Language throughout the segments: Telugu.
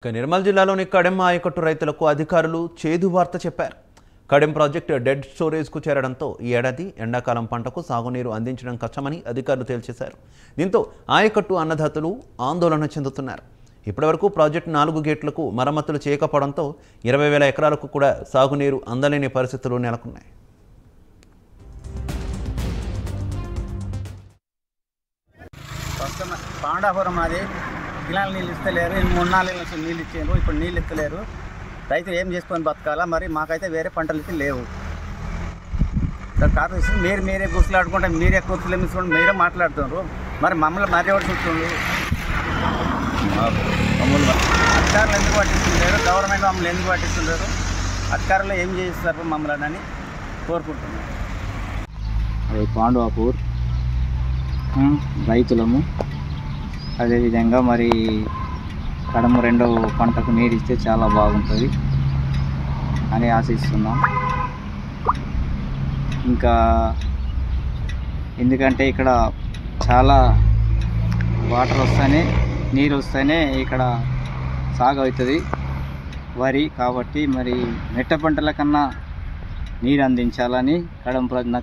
నిర్మల్ జిల్లాలోని కడెం ఆయకట్టు రైతులకు అధికారులు చేదు వార్త చెప్పారు. కడెం ప్రాజెక్టు డెడ్ స్టోరేజ్కు చేరడంతో ఈ ఏడాది ఎండాకాలం పంటకు సాగునీరు అందించడం కష్టమని అధికారులు తేల్చేశారు. దీంతో ఆయకట్టు అన్నదాతలు ఆందోళన చెందుతున్నారు. ఇప్పటివరకు ప్రాజెక్టు 4 గేట్లకు మరమ్మతులు చేయకపోవడంతో 20,000 ఎకరాలకు కూడా సాగునీరు అందలేని పరిస్థితులు నెలకొన్నాయి. పాండాపురం అది కిలాల నీళ్ళు ఇస్తలేరు. 3-4 నెలల నుంచి నీళ్ళు ఇచ్చారు, ఇప్పుడు నీళ్ళు ఇస్తలేరు. రైతులు ఏం చేసుకొని బతకాలా? మరి మాకైతే వేరే పంటలు అయితే లేవు. కార్పొరేషన్ మీరే గుర్తులాడుకుంటే మీరే కూర్చులు ఎమ్మించుకోండి, మీరే మాట్లాడుతున్నారు. మరి మమ్మల్ని మరీ ఒకటి చూస్తుండ్రు. అధికారులు ఎందుకు పట్టిస్తుంటారు? గవర్నమెంట్ మమ్మల్ని ఎందుకు పట్టిస్తుంటారు? అధికారులు ఏం చేస్తారు మమ్మల్ని అని కోరుకుంటున్నారు. అది పాండవాపూర్ రైతులము. అదేవిధంగా మరి కడమ 2వ పంటకు నీరు ఇస్తే చాలా బాగుంటుంది అని ఆశిస్తున్నాం. ఇంకా ఎందుకంటే ఇక్కడ చాలా వాటర్ వస్తేనే, నీరు వస్తేనే ఇక్కడ సాగు అవుతుంది వరి. కాబట్టి మరి మెట్ట పంటల కన్నా నీరు అందించాలని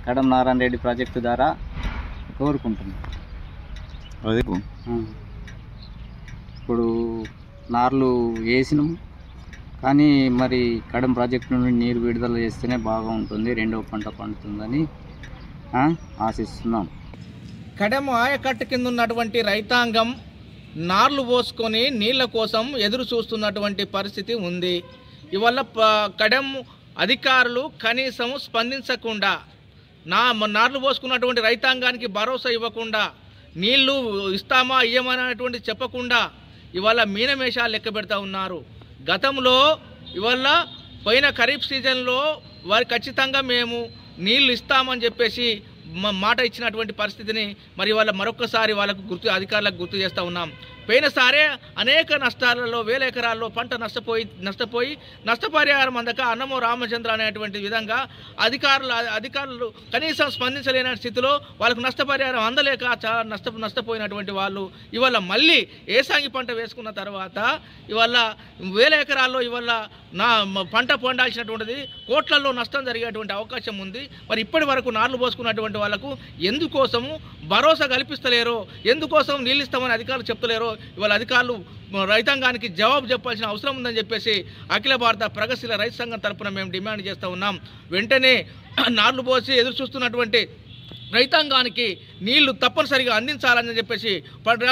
కడెం నారాయణ రెడ్డి ప్రాజెక్టు ద్వారా కోరుకుంటున్నాం. ఇప్పుడు నార్లు వేసినాం, కానీ మరి కడెం ప్రాజెక్టు నుండి నీరు విడుదల చేస్తేనే బాగా ఉంటుంది, 2వ పంట పండుతుందని ఆశిస్తున్నాం. కడెం ఆయకట్టు కింద ఉన్నటువంటి రైతాంగం నార్లు పోసుకొని నీళ్ల కోసం ఎదురు చూస్తున్నటువంటి పరిస్థితి ఉంది. ఇవల్ల కడెం అధికారులు కనీసం స్పందించకుండా, నార్లు పోసుకున్నటువంటి రైతాంగానికి భరోసా ఇవ్వకుండా, నీళ్లు ఇస్తామా ఇయ్యమనేటువంటి చెప్పకుండా ఇవాళ మీనమేషాలు లెక్క పెడతా ఉన్నారు. గతంలో ఇవాళ పోయిన ఖరీఫ్ సీజన్లో వారు ఖచ్చితంగా మేము నీళ్లు ఇస్తామని చెప్పేసి మాట ఇచ్చినటువంటి పరిస్థితిని మరి వాళ్ళ మరొకసారి వాళ్ళకు అధికారులకు గుర్తు చేస్తూ ఉన్నాం. పోయినసారే అనేక నష్టాలలో 1000 ఎకరాల్లో పంట నష్టపోయి నష్టపరిహారం అందక అన్నమో రామచంద్ర అనేటువంటి విధంగా అధికారులు కనీసం స్పందించలేని స్థితిలో వాళ్ళకు నష్టపరిహారం అందలేక చాలా నష్టపోయినటువంటి వాళ్ళు ఇవాళ మళ్ళీ ఏసాంగి పంట వేసుకున్న తర్వాత ఇవాళ 1000 ఎకరాల్లో ఇవాళ పంట పండాల్సినటువంటిది కోట్లలో నష్టం జరిగేటువంటి అవకాశం ఉంది. మరి ఇప్పటి వరకు నార్లు పోసుకున్నటువంటి వాళ్ళకు ఎందుకోసము భరోసా కల్పిస్తలేరో, ఎందుకోసం నీళ్ళు ఇస్తామని అధికారులు చెప్తలేరో ఇవాళ అధికారులు రైతాంగానికి జవాబు చెప్పాల్సిన అవసరం ఉందని చెప్పేసి అఖిల భారత ప్రగతిశీల రైతు సంఘం తరఫున మేము డిమాండ్ చేస్తూ ఉన్నాం. వెంటనే నార్లు పోసి ఎదురు చూస్తున్నటువంటి రైతాంగానికి నీళ్లు తప్పనిసరిగా అందించాలని చెప్పేసి పంటలు